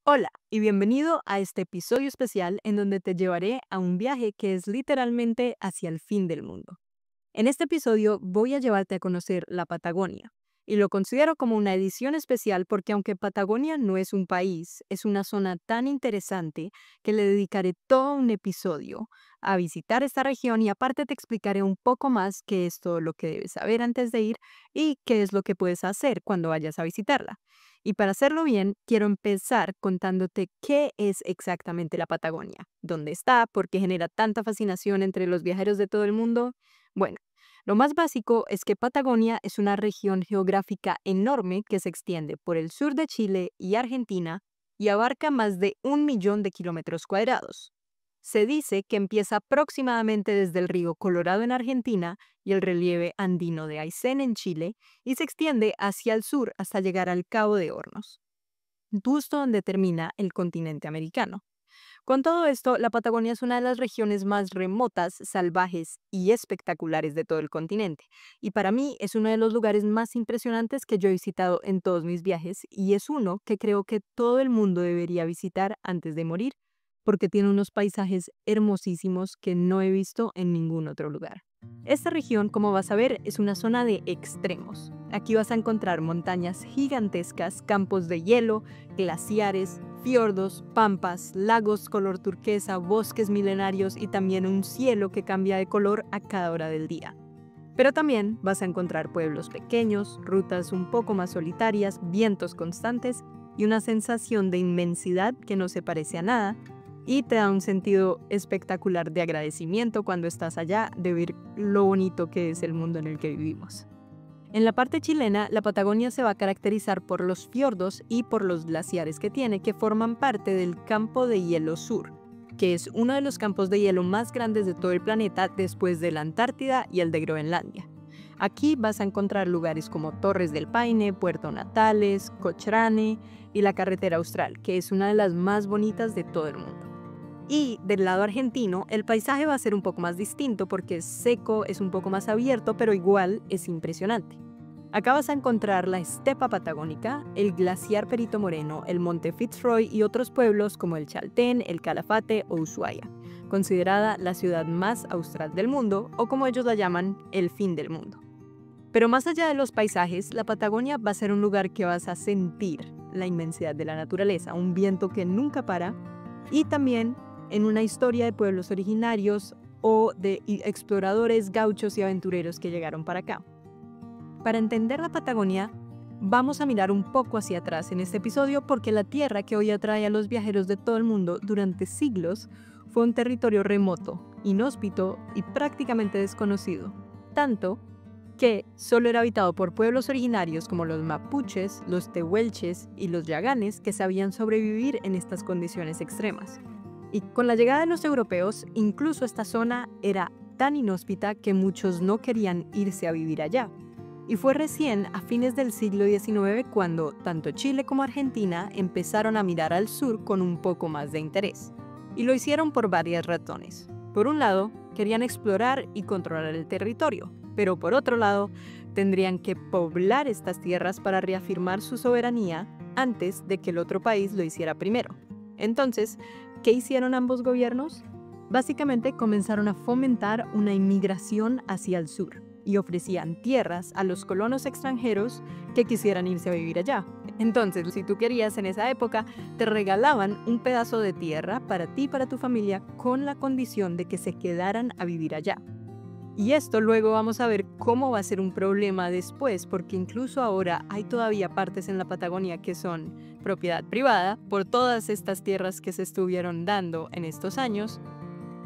Hola y bienvenido a este episodio especial en donde te llevaré a un viaje que es literalmente hacia el fin del mundo. En este episodio voy a llevarte a conocer la Patagonia y lo considero como una edición especial porque aunque Patagonia no es un país, es una zona tan interesante que le dedicaré todo un episodio a visitar esta región y aparte te explicaré un poco más qué es todo lo que debes saber antes de ir y qué es lo que puedes hacer cuando vayas a visitarla. Y para hacerlo bien, quiero empezar contándote qué es exactamente la Patagonia, dónde está, por qué genera tanta fascinación entre los viajeros de todo el mundo. Bueno, lo más básico es que Patagonia es una región geográfica enorme que se extiende por el sur de Chile y Argentina y abarca más de 1 millón de kilómetros cuadrados. Se dice que empieza aproximadamente desde el río Colorado en Argentina y el relieve andino de Aysén en Chile y se extiende hacia el sur hasta llegar al Cabo de Hornos, justo donde termina el continente americano. Con todo esto, la Patagonia es una de las regiones más remotas, salvajes y espectaculares de todo el continente. Y para mí es uno de los lugares más impresionantes que yo he visitado en todos mis viajes y es uno que creo que todo el mundo debería visitar antes de morir porque tiene unos paisajes hermosísimos que no he visto en ningún otro lugar. Esta región, como vas a ver, es una zona de extremos. Aquí vas a encontrar montañas gigantescas, campos de hielo, glaciares, fiordos, pampas, lagos color turquesa, bosques milenarios y también un cielo que cambia de color a cada hora del día. Pero también vas a encontrar pueblos pequeños, rutas un poco más solitarias, vientos constantes y una sensación de inmensidad que no se parece a nada y te da un sentido espectacular de agradecimiento cuando estás allá de ver lo bonito que es el mundo en el que vivimos. En la parte chilena, la Patagonia se va a caracterizar por los fiordos y por los glaciares que tiene, que forman parte del Campo de Hielo Sur, que es uno de los campos de hielo más grandes de todo el planeta después de la Antártida y el de Groenlandia. Aquí vas a encontrar lugares como Torres del Paine, Puerto Natales, Cochrane y la Carretera Austral, que es una de las más bonitas de todo el mundo. Y del lado argentino, el paisaje va a ser un poco más distinto porque es seco, es un poco más abierto, pero igual es impresionante. Acá vas a encontrar la estepa patagónica, el glaciar Perito Moreno, el monte Fitzroy y otros pueblos como el Chaltén, el Calafate o Ushuaia, considerada la ciudad más austral del mundo o como ellos la llaman, el fin del mundo. Pero más allá de los paisajes, la Patagonia va a ser un lugar que vas a sentir la inmensidad de la naturaleza, un viento que nunca para y también en una historia de pueblos originarios o de exploradores, gauchos y aventureros que llegaron para acá. Para entender la Patagonia, vamos a mirar un poco hacia atrás en este episodio porque la tierra que hoy atrae a los viajeros de todo el mundo durante siglos fue un territorio remoto, inhóspito y prácticamente desconocido, tanto que solo era habitado por pueblos originarios como los mapuches, los tehuelches y los yaganes que sabían sobrevivir en estas condiciones extremas. Y con la llegada de los europeos, incluso esta zona era tan inhóspita que muchos no querían irse a vivir allá. Y fue recién a fines del siglo XIX cuando tanto Chile como Argentina empezaron a mirar al sur con un poco más de interés. Y lo hicieron por varias razones. Por un lado, querían explorar y controlar el territorio, pero por otro lado, tendrían que poblar estas tierras para reafirmar su soberanía antes de que el otro país lo hiciera primero. Entonces, ¿qué hicieron ambos gobiernos? Básicamente comenzaron a fomentar una inmigración hacia el sur y ofrecían tierras a los colonos extranjeros que quisieran irse a vivir allá. Entonces, si tú querías en esa época, te regalaban un pedazo de tierra para ti y para tu familia con la condición de que se quedaran a vivir allá. Y esto luego vamos a ver cómo va a ser un problema después, porque incluso ahora hay todavía partes en la Patagonia que son propiedad privada por todas estas tierras que se estuvieron dando en estos años.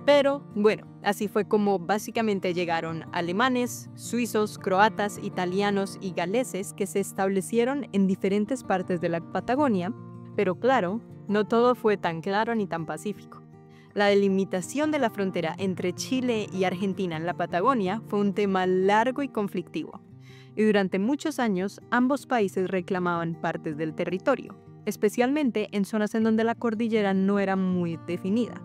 Pero bueno, así fue como básicamente llegaron alemanes, suizos, croatas, italianos y galeses que se establecieron en diferentes partes de la Patagonia, pero claro, no todo fue tan claro ni tan pacífico. La delimitación de la frontera entre Chile y Argentina en la Patagonia fue un tema largo y conflictivo, y durante muchos años ambos países reclamaban partes del territorio, especialmente en zonas en donde la cordillera no era muy definida.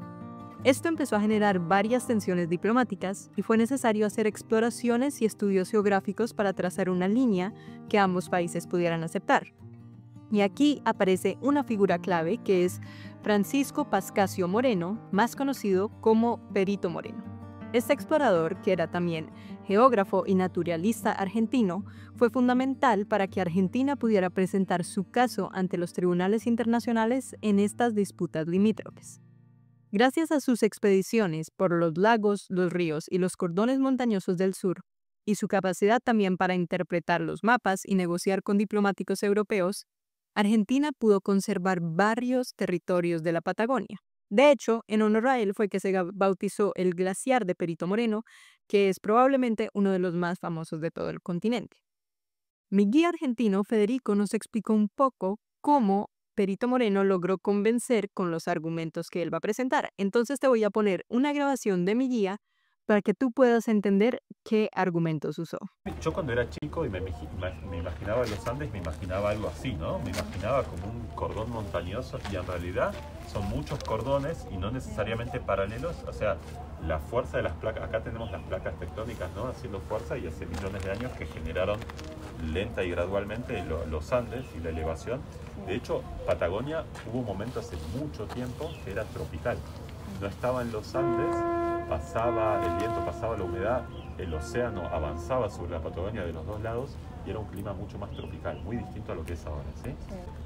Esto empezó a generar varias tensiones diplomáticas y fue necesario hacer exploraciones y estudios geográficos para trazar una línea que ambos países pudieran aceptar. Y aquí aparece una figura clave que es Francisco Pascasio Moreno, más conocido como Perito Moreno. Este explorador, que era también geógrafo y naturalista argentino, fue fundamental para que Argentina pudiera presentar su caso ante los tribunales internacionales en estas disputas limítrofes. Gracias a sus expediciones por los lagos, los ríos y los cordones montañosos del sur, y su capacidad también para interpretar los mapas y negociar con diplomáticos europeos, Argentina pudo conservar varios territorios de la Patagonia. De hecho, en honor a él fue que se bautizó el glaciar de Perito Moreno, que es probablemente uno de los más famosos de todo el continente. Mi guía argentino, Federico, nos explicó un poco cómo Perito Moreno logró convencer con los argumentos que él va a presentar. Entonces te voy a poner una grabación de mi guía para que tú puedas entender qué argumentos usó. Yo cuando era chico y me imaginaba los Andes, me imaginaba algo así, ¿no? Me imaginaba como un cordón montañoso y en realidad son muchos cordones y no necesariamente paralelos. O sea, la fuerza de las placas, acá tenemos las placas tectónicas, ¿no? Haciendo fuerza y hace millones de años que generaron lenta y gradualmente los Andes y la elevación. De hecho, Patagonia hubo un momento hace mucho tiempo que era tropical. No estaba en los Andes, pasaba el viento, pasaba la humedad, el océano avanzaba sobre la Patagonia de los dos lados y era un clima mucho más tropical, muy distinto a lo que es ahora, ¿sí?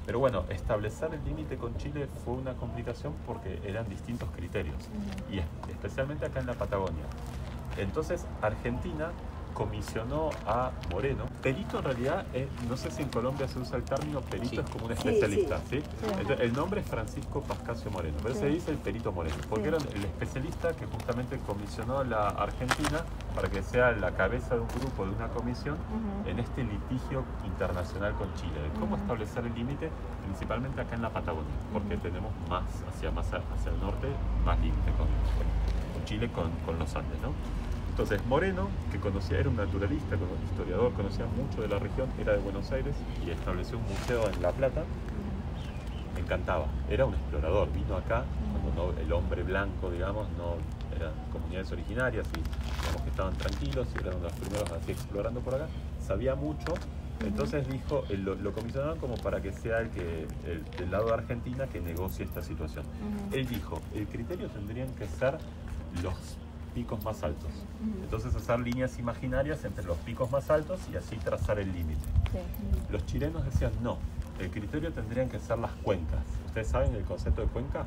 Pero bueno, establecer el límite con Chile fue una complicación porque eran distintos criterios, y especialmente acá en la Patagonia. Entonces Argentina comisionó a Moreno. Perito en realidad, no sé si en Colombia se usa el término perito, es como un especialista, ¿sí? Entonces, el nombre es Francisco Pascasio Moreno, pero se dice el Perito Moreno, porque era el especialista que justamente comisionó a la Argentina para que sea la cabeza de un grupo, de una comisión, en este litigio internacional con Chile, de cómo establecer el límite, principalmente acá en la Patagonia, porque tenemos más hacia el norte, más límite con Chile, con los Andes, ¿no? Entonces Moreno, que era un naturalista, historiador, conocía mucho de la región, era de Buenos Aires y estableció un museo en La Plata. Me encantaba, era un explorador, vino acá cuando el hombre blanco, digamos, no eran comunidades originarias y digamos que estaban tranquilos y eran uno de los primeros así explorando por acá, sabía mucho. Entonces dijo, lo comisionaron como para que sea del lado de Argentina que negocie esta situación. Él dijo, el criterio tendrían que ser los picos más altos. Entonces hacer líneas imaginarias entre los picos más altos y así trazar el límite. Los chilenos decían no, el criterio tendrían que ser las cuencas. ¿Ustedes saben el concepto de cuenca?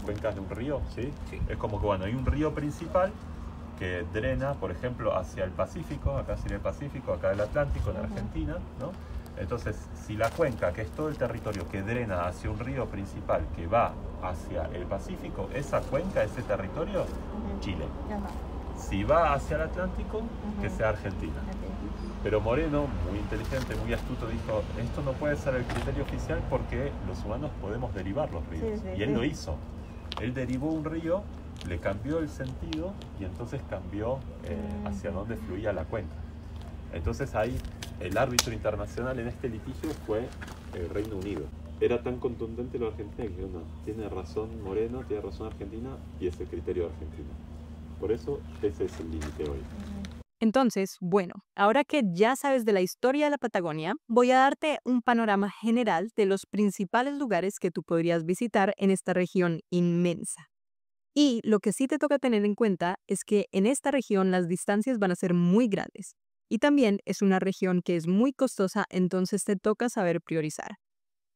Cuencas de un río, ¿sí? Es como que bueno, hay un río principal que drena, por ejemplo, hacia el Pacífico, acá sería el Pacífico, acá el Atlántico, en Argentina, ¿no? Entonces, si la cuenca, que es todo el territorio que drena hacia un río principal que va hacia el Pacífico, esa cuenca, ese territorio, Chile. Si va hacia el Atlántico, que sea Argentina. Pero Moreno, muy inteligente, muy astuto, dijo, esto no puede ser el criterio oficial porque los humanos podemos derivar los ríos. Y él lo hizo. Él derivó un río, le cambió el sentido y entonces cambió hacia dónde fluía la cuenca. Entonces ahí el árbitro internacional en este litigio fue el Reino Unido. Era tan contundente lo argentino que no, tiene razón Moreno, tiene razón Argentina y es el criterio de Argentina. Por eso ese es el límite hoy. Entonces, bueno, ahora que ya sabes de la historia de la Patagonia, voy a darte un panorama general de los principales lugares que tú podrías visitar en esta región inmensa. Y lo que sí te toca tener en cuenta es que en esta región las distancias van a ser muy grandes. Y también es una región que es muy costosa, entonces te toca saber priorizar.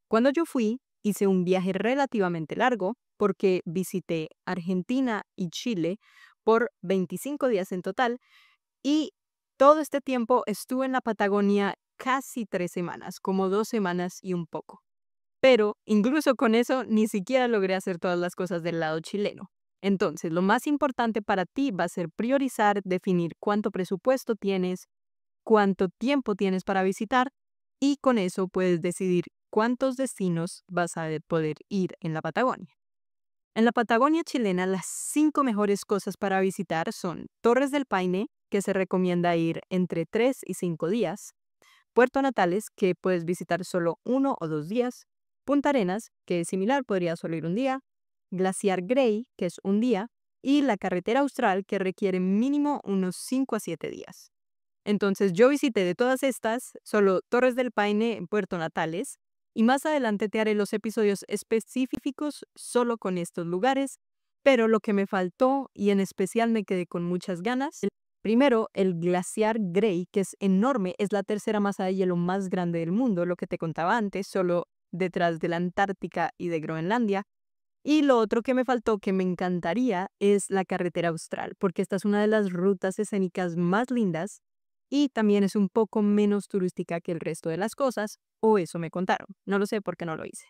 Cuando yo fui, hice un viaje relativamente largo porque visité Argentina y Chile por 25 días en total y todo este tiempo estuve en la Patagonia casi 3 semanas, como 2 semanas y un poco. Pero incluso con eso ni siquiera logré hacer todas las cosas del lado chileno. Entonces, lo más importante para ti va a ser priorizar, definir cuánto presupuesto tienes, cuánto tiempo tienes para visitar y con eso puedes decidir cuántos destinos vas a poder ir en la Patagonia. En la Patagonia chilena, las 5 mejores cosas para visitar son Torres del Paine, que se recomienda ir entre 3 y 5 días, Puerto Natales, que puedes visitar solo 1 o 2 días, Punta Arenas, que es similar, podría solo ir un día, Glaciar Grey, que es un día, y la Carretera Austral, que requiere mínimo unos 5 a 7 días. Entonces yo visité de todas estas solo Torres del Paine en Puerto Natales, Y más adelante te haré los episodios específicos solo con estos lugares, pero lo que me faltó y en especial me quedé con muchas ganas. Primero, el glaciar Grey, que es enorme, es la tercera masa de hielo más grande del mundo, lo que te contaba antes, solo detrás de la Antártica y de Groenlandia. Y lo otro que me faltó, que me encantaría, es la carretera austral, porque esta es una de las rutas escénicas más lindas y también es un poco menos turística que el resto de las cosas, o eso me contaron. No lo sé por qué no lo hice.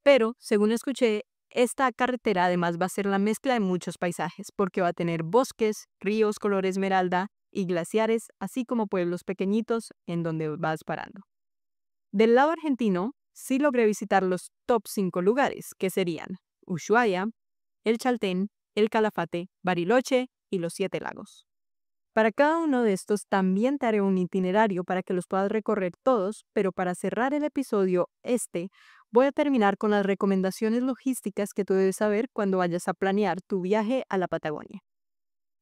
Pero, según escuché, esta carretera además va a ser la mezcla de muchos paisajes, porque va a tener bosques, ríos color esmeralda y glaciares, así como pueblos pequeñitos en donde vas parando. Del lado argentino, sí logré visitar los top 5 lugares, que serían Ushuaia, el Chaltén, el Calafate, Bariloche y los Siete Lagos. Para cada uno de estos también te haré un itinerario para que los puedas recorrer todos, pero para cerrar el episodio voy a terminar con las recomendaciones logísticas que tú debes saber cuando vayas a planear tu viaje a la Patagonia.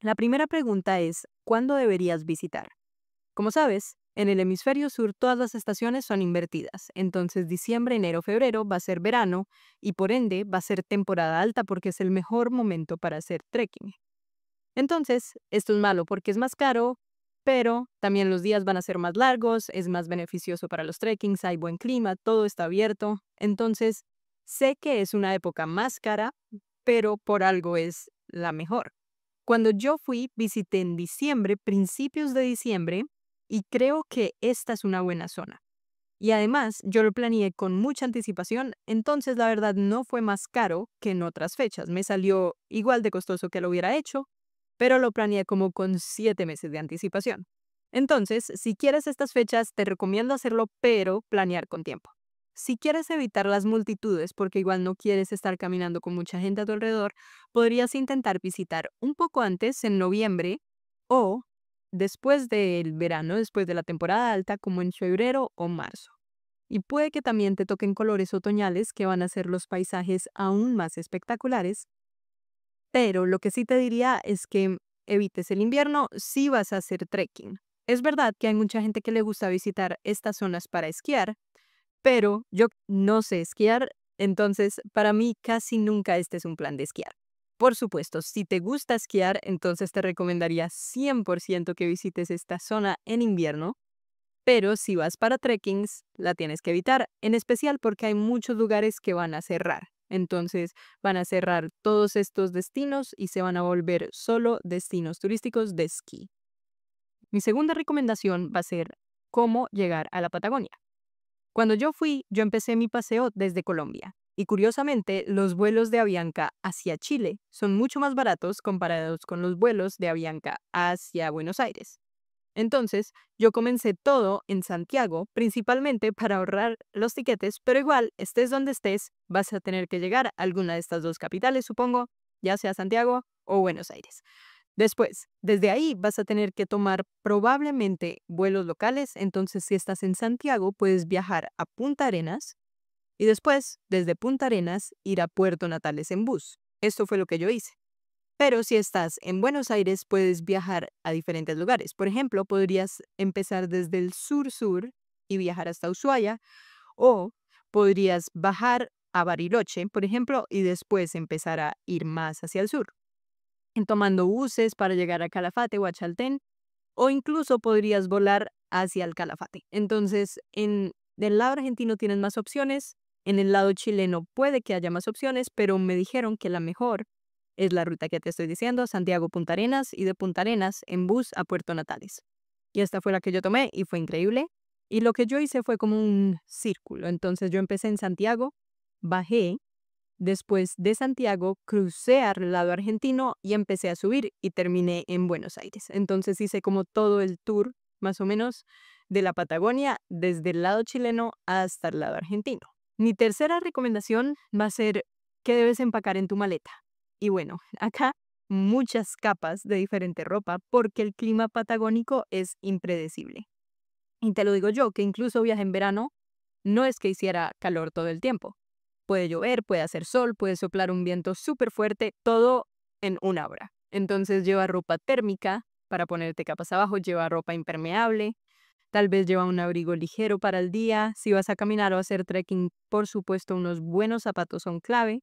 La primera pregunta es, ¿cuándo deberías visitar? Como sabes, en el hemisferio sur todas las estaciones son invertidas, entonces diciembre, enero, febrero va a ser verano y por ende va a ser temporada alta porque es el mejor momento para hacer trekking. Entonces, esto es malo porque es más caro, pero también los días van a ser más largos, es más beneficioso para los trekkings, hay buen clima, todo está abierto. Entonces, sé que es una época más cara, pero por algo es la mejor. Cuando yo fui, visité en diciembre, principios de diciembre, y creo que esta es una buena zona. Y además, yo lo planeé con mucha anticipación, entonces la verdad no fue más caro que en otras fechas. Me salió igual de costoso que lo hubiera hecho, pero lo planeé como con 7 meses de anticipación. Entonces, si quieres estas fechas, te recomiendo hacerlo, pero planear con tiempo. Si quieres evitar las multitudes, porque igual no quieres estar caminando con mucha gente a tu alrededor, podrías intentar visitar un poco antes, en noviembre, o después del verano, después de la temporada alta, como en febrero o marzo. Y puede que también te toquen colores otoñales que van a hacer los paisajes aún más espectaculares, pero lo que sí te diría es que evites el invierno si vas a hacer trekking. Es verdad que hay mucha gente que le gusta visitar estas zonas para esquiar, pero yo no sé esquiar, entonces para mí casi nunca este es un plan de esquiar. Por supuesto, si te gusta esquiar, entonces te recomendaría 100% que visites esta zona en invierno, pero si vas para trekkings, la tienes que evitar, en especial porque hay muchos lugares que van a cerrar. Entonces van a cerrar todos estos destinos y se van a volver solo destinos turísticos de esquí. Mi segunda recomendación va a ser cómo llegar a la Patagonia. Cuando yo fui, yo empecé mi paseo desde Colombia. Y curiosamente, los vuelos de Avianca hacia Chile son mucho más baratos comparados con los vuelos de Avianca hacia Buenos Aires. Entonces, yo comencé todo en Santiago, principalmente para ahorrar los tiquetes, pero igual, estés donde estés, vas a tener que llegar a alguna de estas dos capitales, supongo, ya sea Santiago o Buenos Aires. Después, desde ahí vas a tener que tomar probablemente vuelos locales, entonces si estás en Santiago, puedes viajar a Punta Arenas y después, desde Punta Arenas, ir a Puerto Natales en bus. Esto fue lo que yo hice. Pero si estás en Buenos Aires, puedes viajar a diferentes lugares. Por ejemplo, podrías empezar desde el sur-sur y viajar hasta Ushuaia, o podrías bajar a Bariloche, por ejemplo, y después empezar a ir más hacia el sur, tomando buses para llegar a Calafate o a Chaltén, o incluso podrías volar hacia el Calafate. Entonces, del lado argentino tienes más opciones, en el lado chileno puede que haya más opciones, pero me dijeron que la mejor es la ruta que te estoy diciendo, Santiago-Punta Arenas y de Punta Arenas en bus a Puerto Natales. Y esta fue la que yo tomé y fue increíble. Y lo que yo hice fue como un círculo. Entonces yo empecé en Santiago, bajé, después de Santiago crucé al lado argentino y empecé a subir y terminé en Buenos Aires. Entonces hice como todo el tour, más o menos, de la Patagonia, desde el lado chileno hasta el lado argentino. Mi tercera recomendación va a ser que debes empacar en tu maleta. Y bueno, acá muchas capas de diferente ropa porque el clima patagónico es impredecible. Y te lo digo yo, que incluso viajé en verano, no es que hiciera calor todo el tiempo. Puede llover, puede hacer sol, puede soplar un viento súper fuerte, todo en una hora. Entonces lleva ropa térmica para ponerte capas abajo, lleva ropa impermeable, Tal vez lleva un abrigo ligero para el día. Si vas a caminar o hacer trekking, por supuesto, unos buenos zapatos son clave.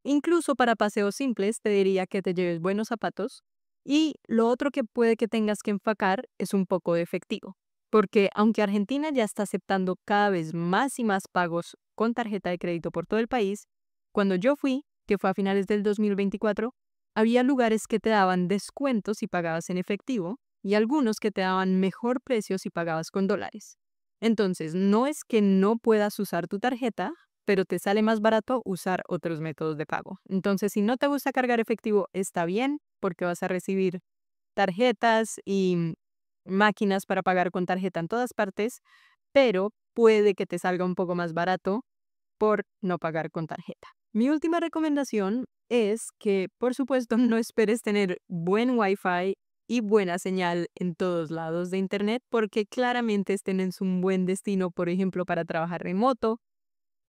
Incluso para paseos simples, te diría que te lleves buenos zapatos. Y lo otro que puede que tengas que empacar es un poco de efectivo. Porque aunque Argentina ya está aceptando cada vez más y más pagos con tarjeta de crédito por todo el país, cuando yo fui, que fue a finales del 2024, había lugares que te daban descuentos si pagabas en efectivo y algunos que te daban mejor precio si pagabas con dólares. Entonces, no es que no puedas usar tu tarjeta, pero te sale más barato usar otros métodos de pago. Entonces, si no te gusta cargar efectivo, está bien, porque vas a recibir tarjetas y máquinas para pagar con tarjeta en todas partes, pero puede que te salga un poco más barato por no pagar con tarjeta. Mi última recomendación es que, por supuesto, no esperes tener buen Wi-Fi y buena señal en todos lados de Internet, porque claramente este no es un buen destino, por ejemplo, para trabajar remoto,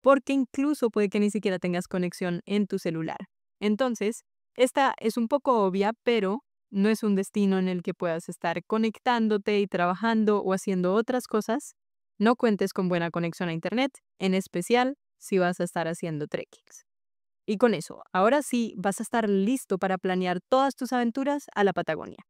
porque incluso puede que ni siquiera tengas conexión en tu celular. Entonces, esta es un poco obvia, pero no es un destino en el que puedas estar conectándote y trabajando o haciendo otras cosas. No cuentes con buena conexión a Internet, en especial si vas a estar haciendo trekkings. Y con eso, ahora sí vas a estar listo para planear todas tus aventuras a la Patagonia.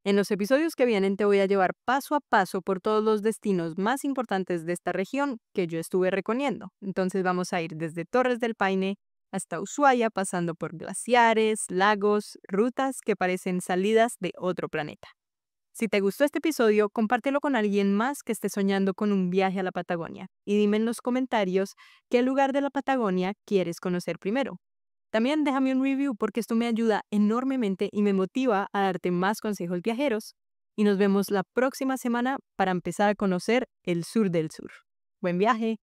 En los episodios que vienen te voy a llevar paso a paso por todos los destinos más importantes de esta región que yo estuve recorriendo. Entonces vamos a ir desde Torres del Paine hasta Ushuaia, pasando por glaciares, lagos, rutas que parecen salidas de otro planeta. Si te gustó este episodio, compártelo con alguien más que esté soñando con un viaje a la Patagonia y dime en los comentarios qué lugar de la Patagonia quieres conocer primero. También déjame un review porque esto me ayuda enormemente y me motiva a darte más consejos viajeros. Y nos vemos la próxima semana para empezar a conocer el sur del sur. ¡Buen viaje!